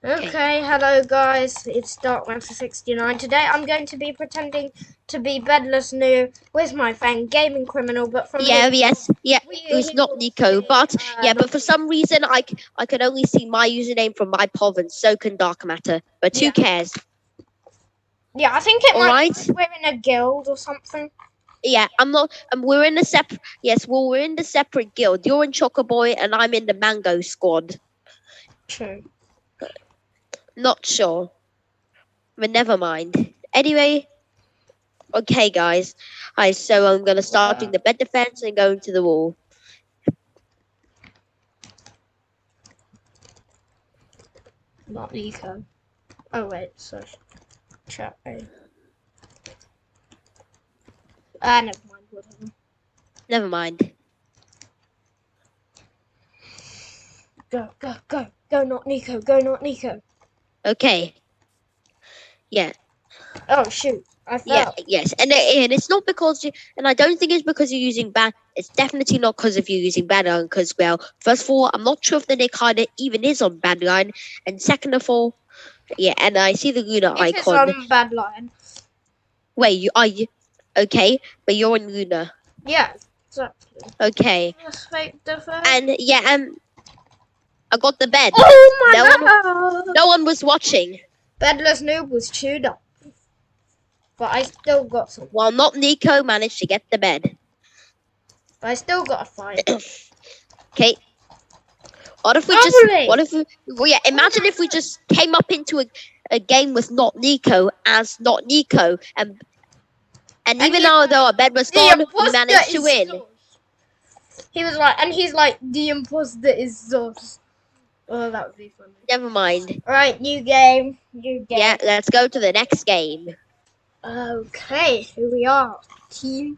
Okay, hello guys, it's Darkmancer69. Today I'm going to be pretending to be Bedless New with my friend Gaming Criminal, but from Yeah, his yes, yeah. It was he not will Nico, see but yeah, but not for some reason I can only see my username from my province. So can Dark Matter, but who yeah. cares? Yeah, I think it All might be right. because we're in a guild or something. Yeah, I'm not. We're in a separate. Yes, well, we're in the separate guild. You're in Chocoboy, and I'm in the Mango Squad. True. Not sure, but never mind. Anyway, okay, guys. Hi, so I'm gonna start doing the bed defense and going to the wall. Not Nico. Oh wait, so chat. Never mind, whatever. Never mind. Go, not Nico, go, not Nico. Okay. Yeah. Oh shoot, I Yeah, fell. yes, and it's not because and I don't think it's because you're using bad. It's definitely not because of you using Badline. Because first of all, I'm not sure if the Nick Harder even is on Badline, and second of all, yeah, and I see the Luna It is icon. on bad line. Wait, you are you okay? But you're on Luna, Yeah, exactly. okay? Let's fake the fact. And yeah, I got the bed. Oh No one, my god! no one was watching. Bedless Noob was chewed up. But I still got some. While not Nico managed to get the bed. I still got a fight. Okay. What if we just? Holy! What if we? Well, yeah. Imagine if we just came up into a game with not Nico as not Nico, and even though our bed was the gone, we imposter managed to is win. Zeus. He was like, and he's like, the imposter is Zeus. Oh, that would be funny. Never mind. Alright, new game. New game. Yeah, let's go to the next game. Okay, here we are. Team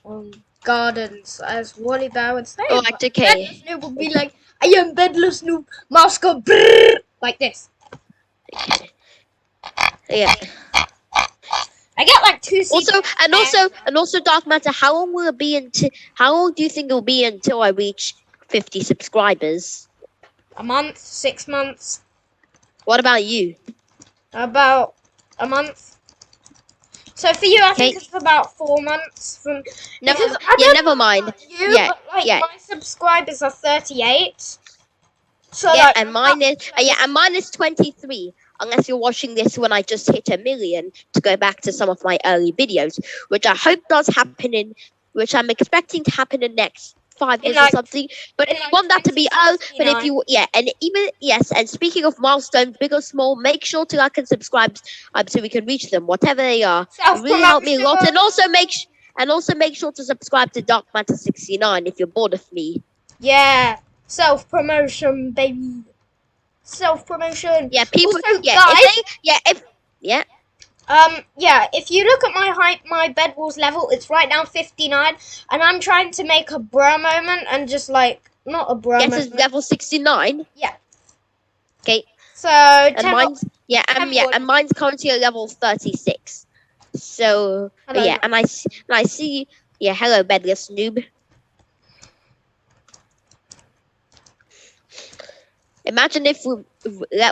on Gardens, as Wally Bear would say. Oh, But okay. Bedless Noob would be like, I am Bedless Noob. Mouse go brrrr, like this. Yeah. I get like 2 seconds. Also, Dark Matter. How long will it be until? How long do you think it'll be until I reach 50 subscribers? A month, 6 months, What about you? about a month. So for you, I think Okay. it's about 4 months from. Never. Because I Yeah. don't Never know mind. about you, Yeah. but like Yeah. my subscribers are 38. So Yeah, like, and mine is 23. Unless you're watching this when I just hit 1,000,000 to go back to some of my early videos, which I hope does happen which I'm expecting to happen in next 5 years or like, something. But in if you like want that to be but if 2069. you and even yes, and speaking of milestones, big or small, make sure to like and subscribe so we can reach them, whatever they are. It really helped me a lot, and also make sure to subscribe to Dark Matter 69 if you're bored of me. Yeah, self promotion, baby. Self promotion. Yeah, people. Also, Yeah, guys. yeah. Yeah, if you look at my bed wars level, it's right now 59, and I'm trying to make a bro moment and just like not a bro Guess moment. it's level 69. Yeah. Okay, So and 10 mine's more. and mine's currently at level 36. So Hello. yeah, and I see. Yeah, hello, bedless noob. Imagine if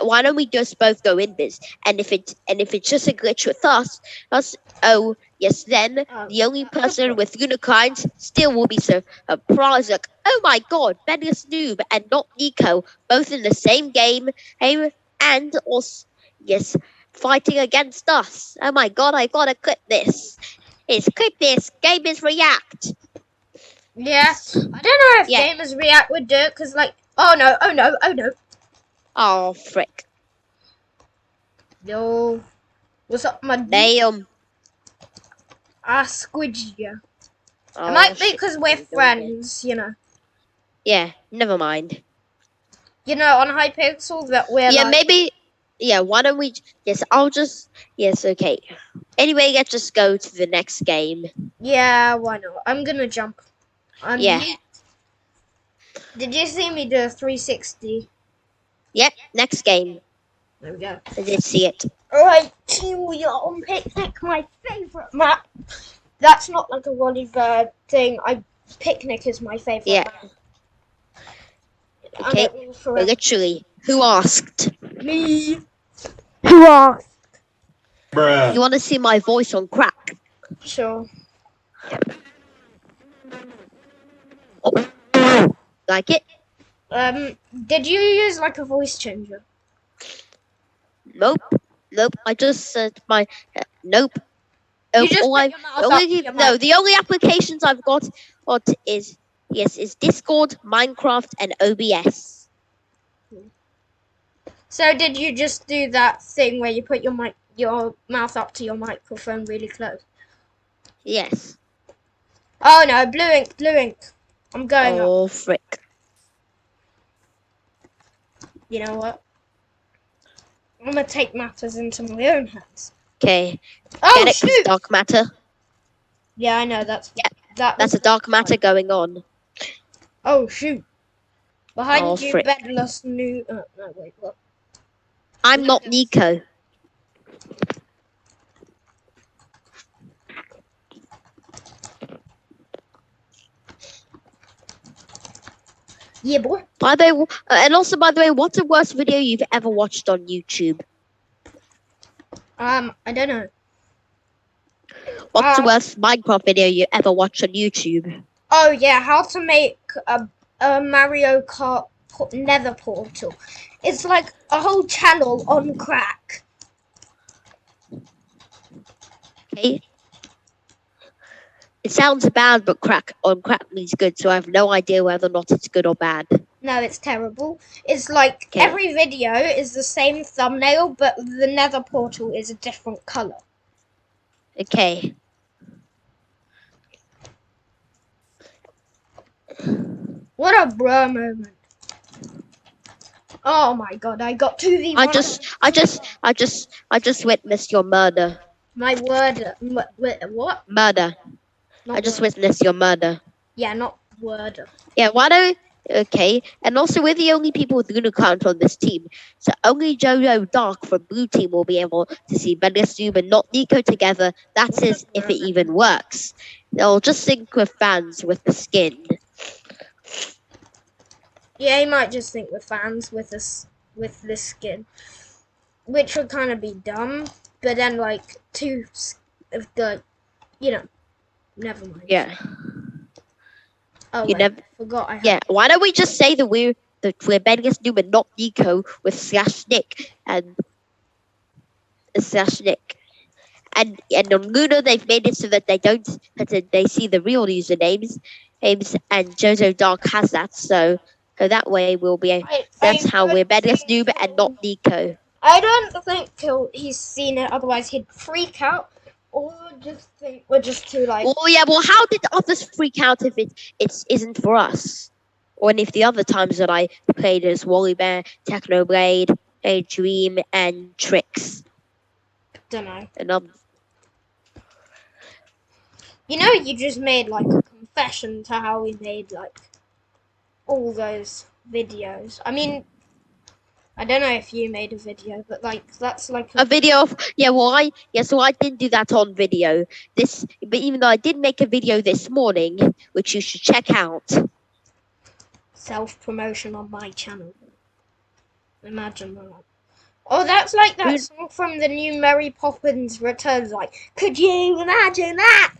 why don't we just both go in this? And if it's just a glitch with us, oh yes, then the only person with unicorns still will be surprised. Like, oh my god, Bedless Noob and not Nico, both in the same game, and also yes, fighting against us. Oh my god, I gotta clip this. Clip this. Game is React. Yeah, I don't know if Yeah. gamers react would do it because like, oh no. Oh frick. Yo, what's up, my dude? Damn. I squidged you. Oh, It might be shit. because we're friends, you know. Yeah, never mind. You know, on Hypixel that we're Yeah, like, maybe. Yeah, why don't we? Yes, I'll just. Yes, okay. Anyway, let's just go to the next game. yeah, why not? I'm gonna jump. Yeah. Did you see me do a 360? Yep, next game. There we go. I did see it. Alright, Team We Are on Picnic, my favourite map. That's not like a Wally Bird thing. Picnic is my favourite Yeah. map. Okay. Literally. Who asked? Me. Who asked? Bruh. You want to see my voice on crack? Sure. Like it? Did you use like a voice changer? Nope. Nope. I just said my nope. You Nope. just All put I your mouth up to your no. mic. The only applications I've got is is Discord, Minecraft, and OBS. So did you just do that thing where you put your mouth up to your microphone really close? Yes. Oh no, blue ink, blue ink. I'm going up. Oh frick. You know what? I'm gonna take matters into my own hands. Okay. Oh Get it? 'Cause shoot! dark matter. Yeah, I know that's Yeah, that. That's a was dark fun. matter going on. Oh shoot! Behind Oh, you, frick. bedless new. No, wait, what? I'm not Nico. Yeah, boy. By the way, and also by the way, what's the worst video you've ever watched on YouTube? I don't know. What's the worst Minecraft video you ever watched on YouTube? Oh yeah, how to make a Mario Kart Nether portal. It's like a whole channel on crack. Okay. It sounds bad, but crack means good, so I have no idea whether or not it's good or bad. No, it's terrible. It's like Okay. every video is the same thumbnail, but the Nether portal is a different color. Okay. What a bro moment. Oh my god, I got 2v1. I just witnessed your murder. My word. What? Murder. Not I just word. witnessed your murder. Yeah, not word. Yeah, why don't okay. And also we're the only people with Unicorns on this team. So only Jojo Dark from Blue Team will be able to see Bengasu and not Nico together. That is if it even works. They'll just sync with fans with the skin. Yeah, he might just think we're fans with this skin, which would kind of be dumb. But then, like, two of the, never mind. Yeah. Oh, You wait, never. I forgot. I had. Yeah. Why don't we just say that we're Bengasu and not Nico with slash Nick and slash Nick. And on Luna they've made it so that they see the real usernames, and Jojo Dark has that, so that way we'll be that's how we're Benga's noob and not Nico. I don't think he's seen it, otherwise he'd freak out, or just think we're just too like. Well, yeah. Well, how did others freak out if it isn't for us? Or if the other times that I played as Wally Bear, Technoblade, A Dream, and Tricks. Don't know. And You just made like a confession to how we made like all those videos. I mean, I don't know if you made a video, but like that's like a video of so I didn't do that on video. But even though I did make a video this morning, which you should check out. Self-promotion on my channel. Imagine that. Oh, that's like that song from the new Mary Poppins Returns. Like, could you imagine that?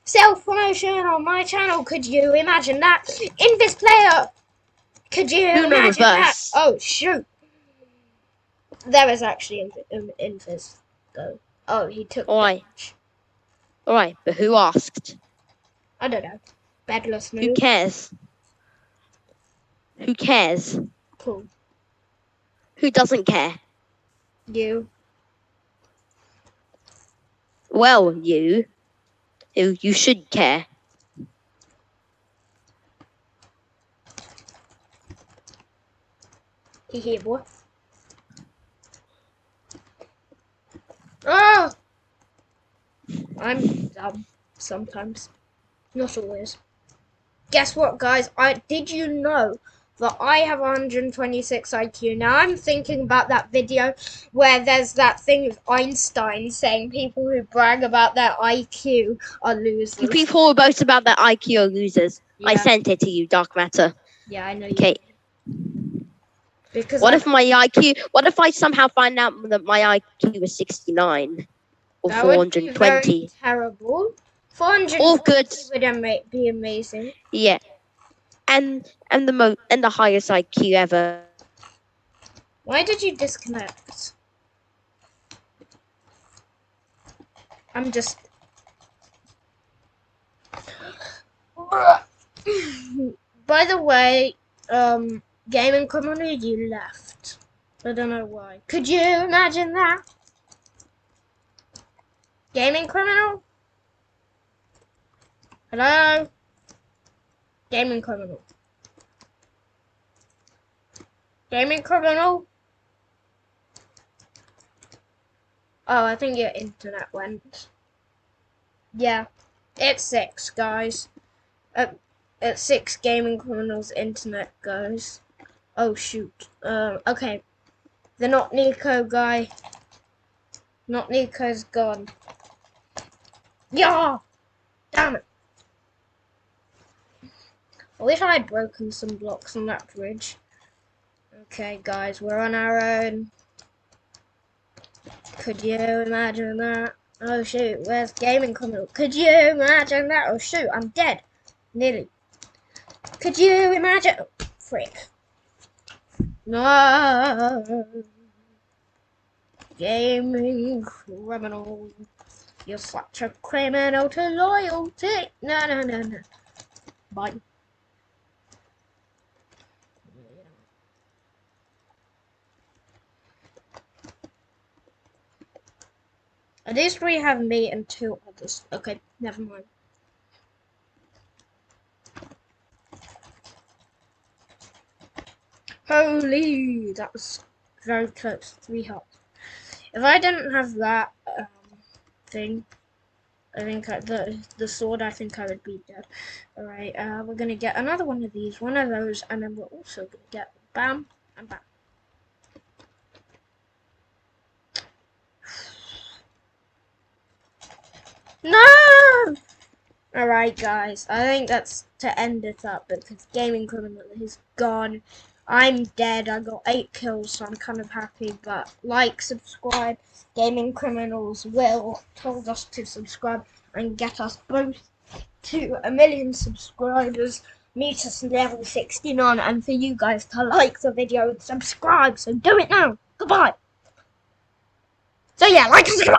Self-promotion on my channel. Could you imagine that? Invis player. Could you imagine that? Oh shoot. There was actually Invis though. Oh, he took. Alright, but who asked? I don't know. Bedless move. Who cares? Who cares? Cool. Who doesn't care? You. Well, you should care. Hehe, boy. Oh! I'm dumb sometimes. Not always. Guess what, guys? Did you know that I have 126 IQ? Now I'm thinking about that video where there's that thing of Einstein saying people who brag about their IQ are losers. People who boast about their IQ are losers. Yeah. I sent it to you, Dark Matter. Yeah, I know. Okay. Because What if my IQ? What if I somehow find out that my IQ is 69 or that would be very 420? terrible. All good. 440 would be amazing. Yeah, and the highest IQ ever. Why did you disconnect? I'm just. By the way, Gaming Criminal, you left. I don't know why. Could you imagine that? Gaming Criminal? Hello? Gaming Criminal. Gaming Criminal? Oh, I think your internet went. Yeah. It's 6, guys. At 6, Gaming Criminal's internet goes. Oh, shoot. Okay. The Not Nico guy. Not Nico's gone. Yeah! Damn it. I wish I had broken some blocks on that bridge. Okay, guys, we're on our own. Could you imagine that? Oh, shoot, where's Gaming Criminal? Could you imagine that? Oh, shoot, I'm dead. Nearly. Could you imagine? Oh, frick. No. Gaming Criminal. You're such a criminal to loyalty. No. Bye. At least we have me and 2 others. Okay, never mind. Holy, that was very close. 3 hearts. If I didn't have that thing, I think the sword, I think I would be dead. Alright, we're gonna get another one of these, one of those, and then we're also gonna get bam and bam. No! Alright, guys, I think that's to end it up because Gaming Criminal is gone. I'm dead. I got 8 kills, so I'm kind of happy. But like, subscribe. Gaming Criminals will told us to subscribe and get us both to 1 million subscribers. Meet us level 69, and for you guys to like the video and subscribe. So do it now. Goodbye. So yeah, like and subscribe.